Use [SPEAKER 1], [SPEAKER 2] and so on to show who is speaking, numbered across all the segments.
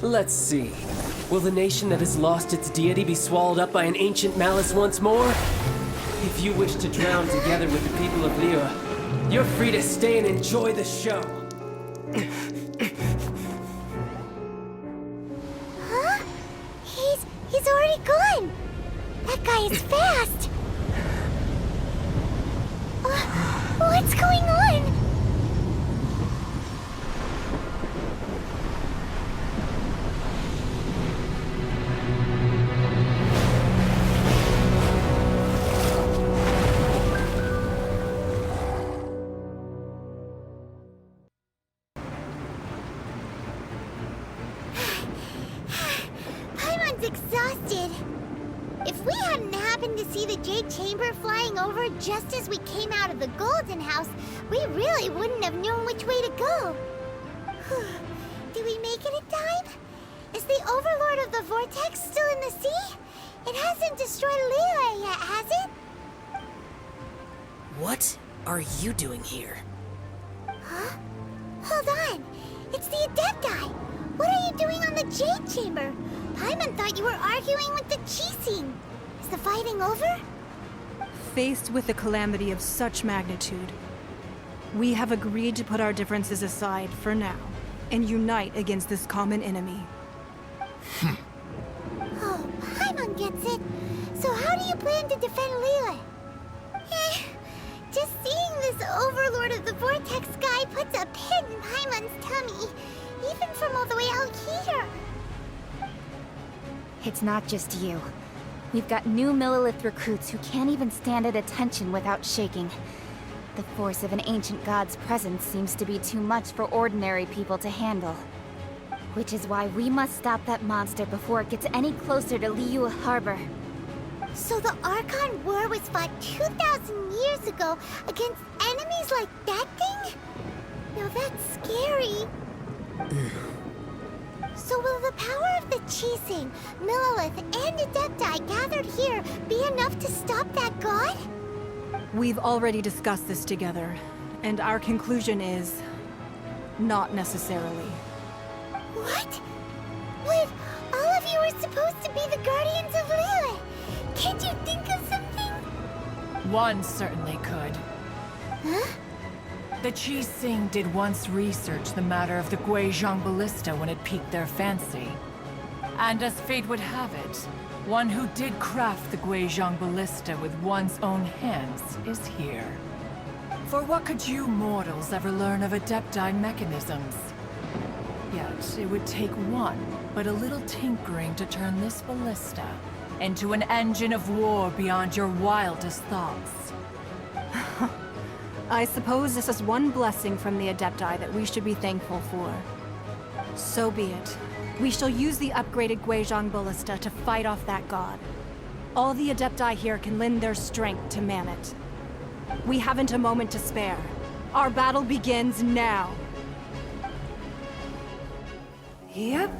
[SPEAKER 1] Let's see. Will the nation that has lost its deity be swallowed up by an ancient malice once more? If you wish to drown together with the people of Liyue, you're free to stay and enjoy the show.
[SPEAKER 2] Huh? He's already gone! That guy is fast! What's going on? Exhausted. If we hadn't happened to see the Jade Chamber flying over just as we came out of the Golden House, we really wouldn't have known which way to go. Did we make it in time? Is the Overlord of the Vortex still in the sea? It hasn't destroyed Liyue yet, has it?
[SPEAKER 3] What are you doing here?
[SPEAKER 2] Huh? Hold on. It's the Adepti. What are you doing on the Jade Chamber? Paimon thought you were arguing with the Qixing. Is the fighting over?
[SPEAKER 4] Faced with a calamity of such magnitude, we have agreed to put our differences aside for now and unite against this common enemy.
[SPEAKER 2] Oh, Paimon gets it. So how do you plan to defend Liyue? Just seeing this Overlord of the Vortex guy puts a pit in Paimon's tummy, even from all the way out here.
[SPEAKER 5] It's not just you. We've got new Millelith recruits who can't even stand at attention without shaking. The force of an ancient god's presence seems to be too much for ordinary people to handle. Which is why we must stop that monster before it gets any closer to Liyue Harbor.
[SPEAKER 2] So the Archon War was fought 2,000 years ago against enemies like that thing? Now that's scary. So will the power of the Qixing, Millelith, and Adepti gathered here be enough to stop that god?
[SPEAKER 4] We've already discussed this together, and our conclusion is... not necessarily.
[SPEAKER 2] What? Wait, all of you are supposed to be the Guardians of Liyue. Can't you think of something?
[SPEAKER 6] One certainly could.
[SPEAKER 2] Huh?
[SPEAKER 6] The Qixing did once research the matter of the Guizhong Ballista when it piqued their fancy. And as fate would have it, one who did craft the Guizhong Ballista with one's own hands is here. For what could you mortals ever learn of Adepti mechanisms? Yet it would take one, but a little tinkering to turn this ballista into an engine of war beyond your wildest thoughts.
[SPEAKER 4] I suppose this is one blessing from the Adepti that we should be thankful for. So be it. We shall use the upgraded Guizhong Ballista to fight off that god. All the Adepti here can lend their strength to man it. We haven't a moment to spare. Our battle begins now.
[SPEAKER 6] Yep.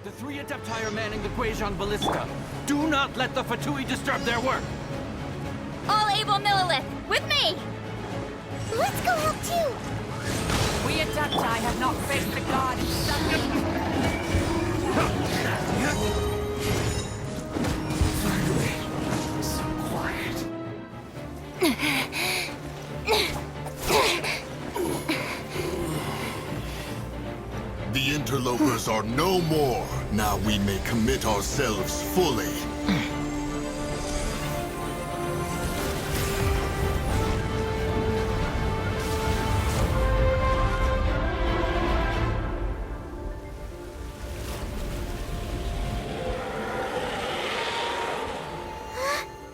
[SPEAKER 7] The three Adepti are manning the Guizhong Ballista. Do not let the Fatui disturb their work!
[SPEAKER 5] All able Millelith, with me!
[SPEAKER 2] Let's go help too!
[SPEAKER 6] We Adepti have not faced the god in
[SPEAKER 8] Finally. So quiet. The interlopers are no more. Now we may commit ourselves fully.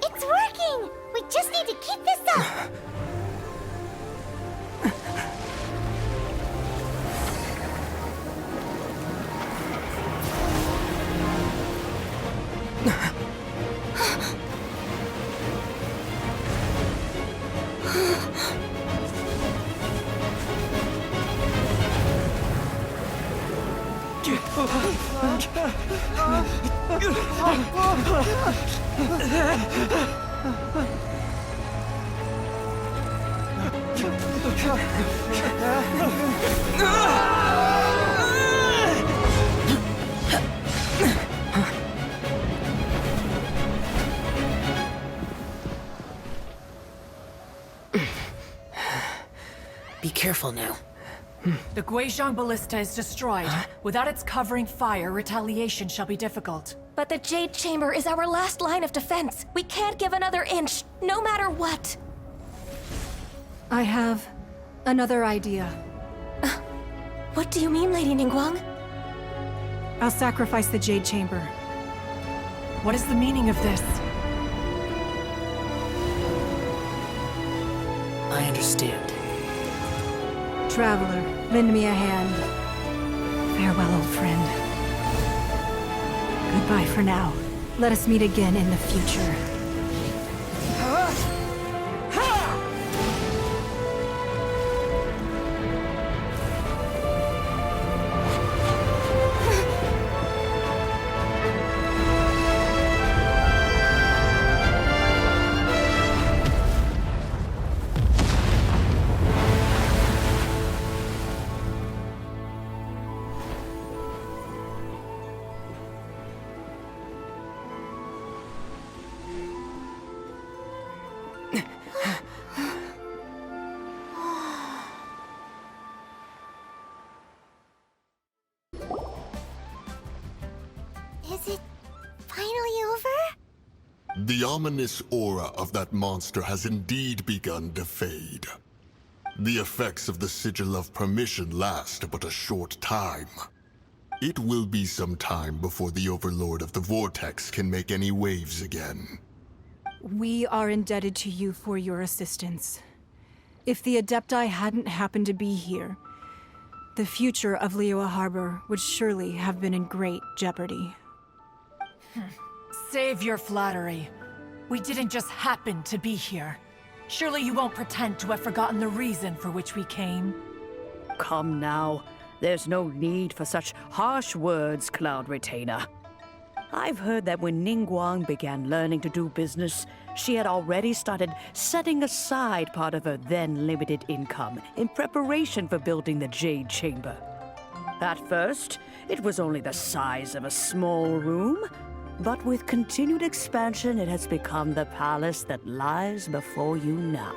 [SPEAKER 2] It's working! We just need to keep this up!
[SPEAKER 3] Be careful now.
[SPEAKER 6] The Guizhong Ballista is destroyed. Without its covering fire, retaliation shall be difficult.
[SPEAKER 9] But the Jade Chamber is our last line of defense. We can't give another inch, no matter what.
[SPEAKER 4] I have another idea.
[SPEAKER 9] What do you mean, Lady Ningguang?
[SPEAKER 4] I'll sacrifice the Jade Chamber.
[SPEAKER 6] What is the meaning of this?
[SPEAKER 3] I understand.
[SPEAKER 4] Traveler, lend me a hand. Farewell, old friend. Goodbye for now. Let us meet again in the future.
[SPEAKER 2] Is it finally over?
[SPEAKER 8] The ominous aura of that monster has indeed begun to fade. The effects of the Sigil of Permission last but a short time. It will be some time before the Overlord of the Vortex can make any waves again.
[SPEAKER 4] We are indebted to you for your assistance. If the Adepti hadn't happened to be here, the future of Liyue Harbor would surely have been in great jeopardy.
[SPEAKER 6] Save your flattery. We didn't just happen to be here. Surely you won't pretend to have forgotten the reason for which we came.
[SPEAKER 10] Come now. There's no need for such harsh words, Cloud Retainer. I've heard that when Ningguang began learning to do business, she had already started setting aside part of her then limited income in preparation for building the Jade Chamber. At first, it was only the size of a small room, but with continued expansion, it has become the palace that lies before you now.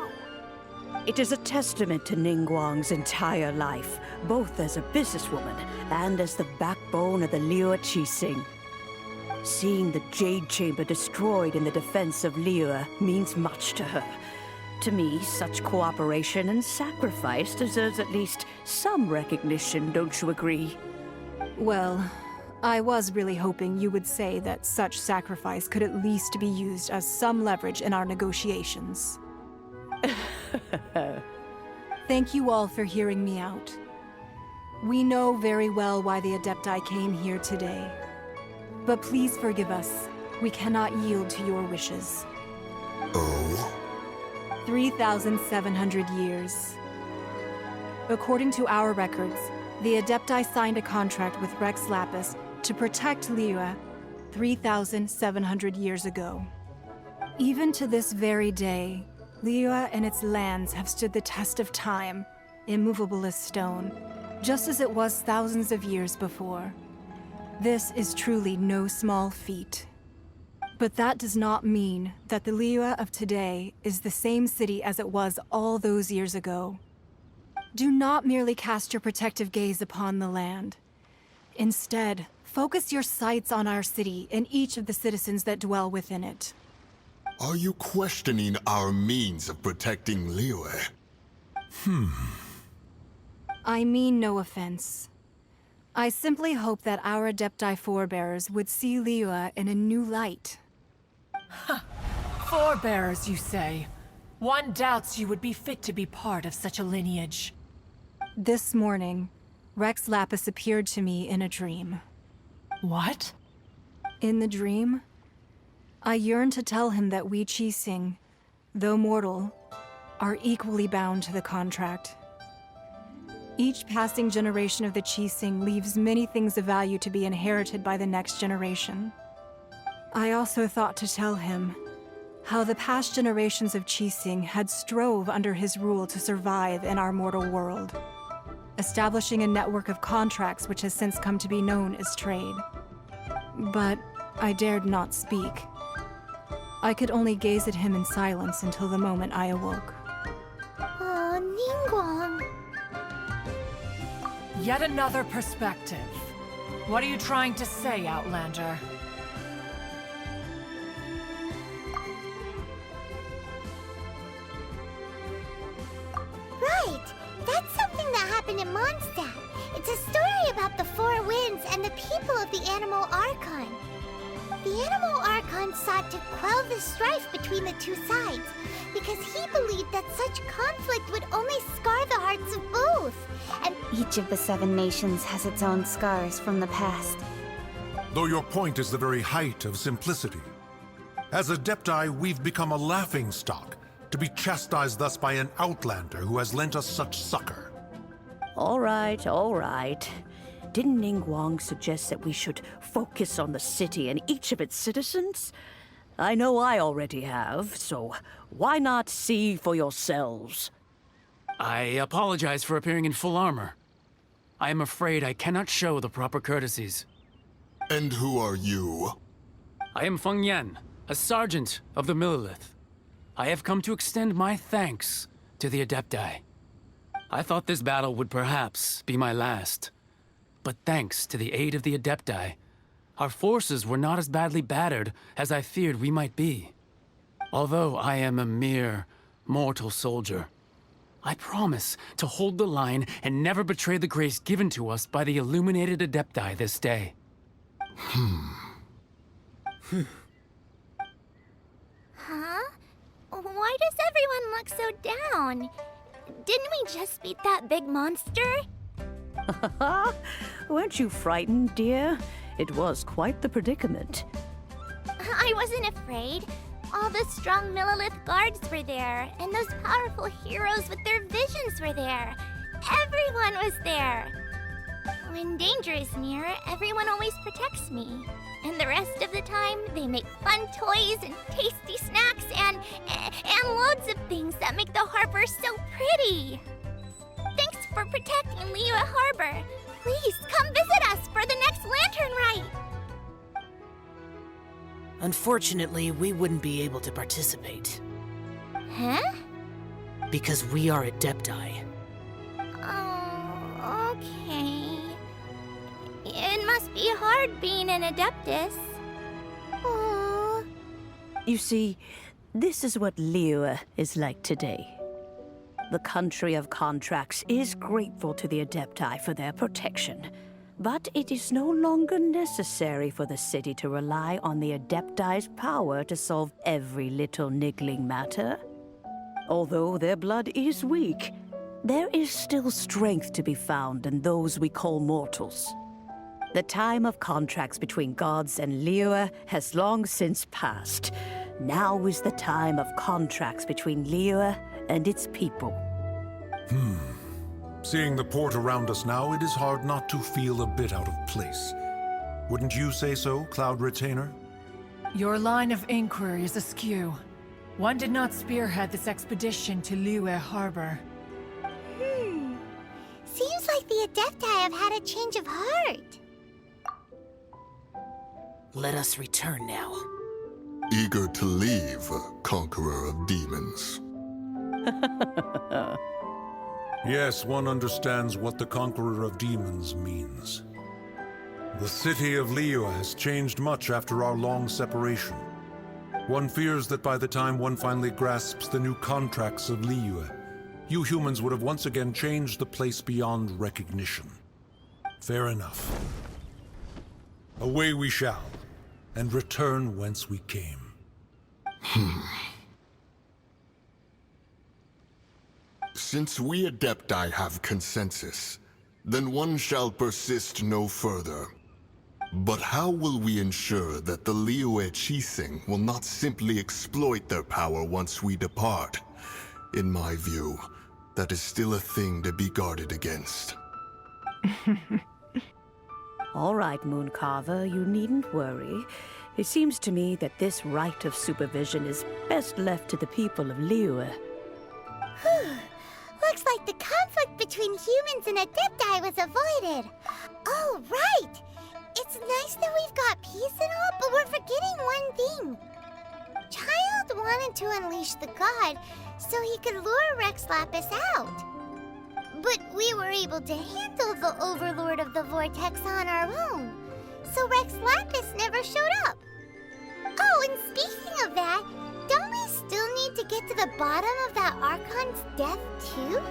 [SPEAKER 10] It is a testament to Ningguang's entire life, both as a businesswoman and as the backbone of the Liyue Qixing. Seeing the Jade Chamber destroyed in the defense of Liyue means much to her. To me, such cooperation and sacrifice deserves at least some recognition, don't you agree?
[SPEAKER 4] Well, I was really hoping you would say that such sacrifice could at least be used as some leverage in our negotiations. Thank you all for hearing me out. We know very well why the Adepti came here today. But please forgive us. We cannot yield to your wishes.
[SPEAKER 8] Oh?
[SPEAKER 4] 3,700 years. According to our records, the Adepti signed a contract with Rex Lapis to protect Liyue 3,700 years ago. Even to this very day, Liyue and its lands have stood the test of time, immovable as stone, just as it was thousands of years before. This is truly no small feat. But that does not mean that the Liyue of today is the same city as it was all those years ago. Do not merely cast your protective gaze upon the land. Instead, focus your sights on our city and each of the citizens that dwell within it.
[SPEAKER 8] Are you questioning our means of protecting Liyue?
[SPEAKER 4] I mean no offense. I simply hope that our Adepti forebears would see Liyue in a new light.
[SPEAKER 6] Forebearers, you say? One doubts you would be fit to be part of such a lineage.
[SPEAKER 4] This morning, Rex Lapis appeared to me in a dream.
[SPEAKER 6] What?
[SPEAKER 4] In the dream, I yearned to tell him that we Qixing, though mortal, are equally bound to the contract. Each passing generation of the Qixing leaves many things of value to be inherited by the next generation. I also thought to tell him how the past generations of Qixing had strove under his rule to survive in our mortal world, establishing a network of contracts which has since come to be known as trade. But I dared not speak. I could only gaze at him in silence until the moment I awoke.
[SPEAKER 2] Oh, Ningguang.
[SPEAKER 6] Yet another perspective. What are you trying to say, Outlander?
[SPEAKER 2] Right! That's something that happened in Mondstadt. It's a story about the Four Winds and the people of the Animal Archon. The Animal Archon sought to quell the strife between the two sides, because he believed that such conflict would only scar the hearts of both. And
[SPEAKER 5] Each of the 7 nations has its own scars from the past.
[SPEAKER 11] Though your point is the very height of simplicity. As Adepti, we've become a laughingstock, to be chastised thus by an outlander who has lent us such succor.
[SPEAKER 10] All right, all right. Didn't Ningguang suggest that we should focus on the city and each of its citizens? I know I already have, so why not see for yourselves?
[SPEAKER 12] I apologize for appearing in full armor. I am afraid I cannot show the proper courtesies.
[SPEAKER 8] And who are you?
[SPEAKER 12] I am Feng Yan, a sergeant of the Millelith. I have come to extend my thanks to the Adepti. I thought this battle would perhaps be my last. But thanks to the aid of the Adepti, our forces were not as badly battered as I feared we might be. Although I am a mere mortal soldier, I promise to hold the line and never betray the grace given to us by the illuminated Adepti this day.
[SPEAKER 2] Huh? Why does everyone look so down? Didn't we just beat that big monster?
[SPEAKER 10] Weren't you frightened, dear? It was quite the predicament.
[SPEAKER 2] I wasn't afraid. All the strong Millelith guards were there, and those powerful heroes with their visions were there. Everyone was there. When danger is near, everyone always protects me. And the rest of the time, they make fun toys and tasty snacks and loads of things that make the harbor so pretty. Thanks for protecting Liyue Harbor. Please come visit us for the next lantern rite.
[SPEAKER 3] Unfortunately, we wouldn't be able to participate.
[SPEAKER 2] Huh?
[SPEAKER 3] Because we are Adepti.
[SPEAKER 2] Oh, okay. It must be hard being an Adeptus. Oh.
[SPEAKER 10] You see, this is what Liyue is like today. The country of contracts is grateful to the Adepti for their protection. But it is no longer necessary for the city to rely on the Adepti's power to solve every little niggling matter. Although their blood is weak, there is still strength to be found in those we call mortals. The time of contracts between gods and Liyue has long since passed. Now is the time of contracts between Liyue and its people.
[SPEAKER 11] Seeing the port around us now, it is hard not to feel a bit out of place. Wouldn't you say so, Cloud Retainer?
[SPEAKER 6] Your line of inquiry is askew. One did not spearhead this expedition to Liyue Harbor.
[SPEAKER 2] Seems like the Adepti have had a change of heart.
[SPEAKER 3] Let us return now.
[SPEAKER 8] Eager to leave, conqueror of demons.
[SPEAKER 11] Yes, one understands what the Conqueror of Demons means. The city of Liyue has changed much after our long separation. One fears that by the time one finally grasps the new contracts of Liyue, you humans would have once again changed the place beyond recognition. Fair enough. Away we shall, and return whence we came.
[SPEAKER 8] Since we Adepti have consensus, then one shall persist no further. But how will we ensure that the Liyue Qixing will not simply exploit their power once we depart? In my view, that is still a thing to be guarded against.
[SPEAKER 10] All right, Mooncarver, you needn't worry. It seems to me that this right of supervision is best left to the people of Liyue.
[SPEAKER 2] Looks like the conflict between humans and Adepti was avoided. Oh, right! It's nice that we've got peace and all, but we're forgetting one thing. Child wanted to unleash the god so he could lure Rex Lapis out. But we were able to handle the Overlord of the Vortex on our own, so Rex Lapis never showed up. Oh, and speaking of that, don't we still need to get to the bottom of that Archon's death, too?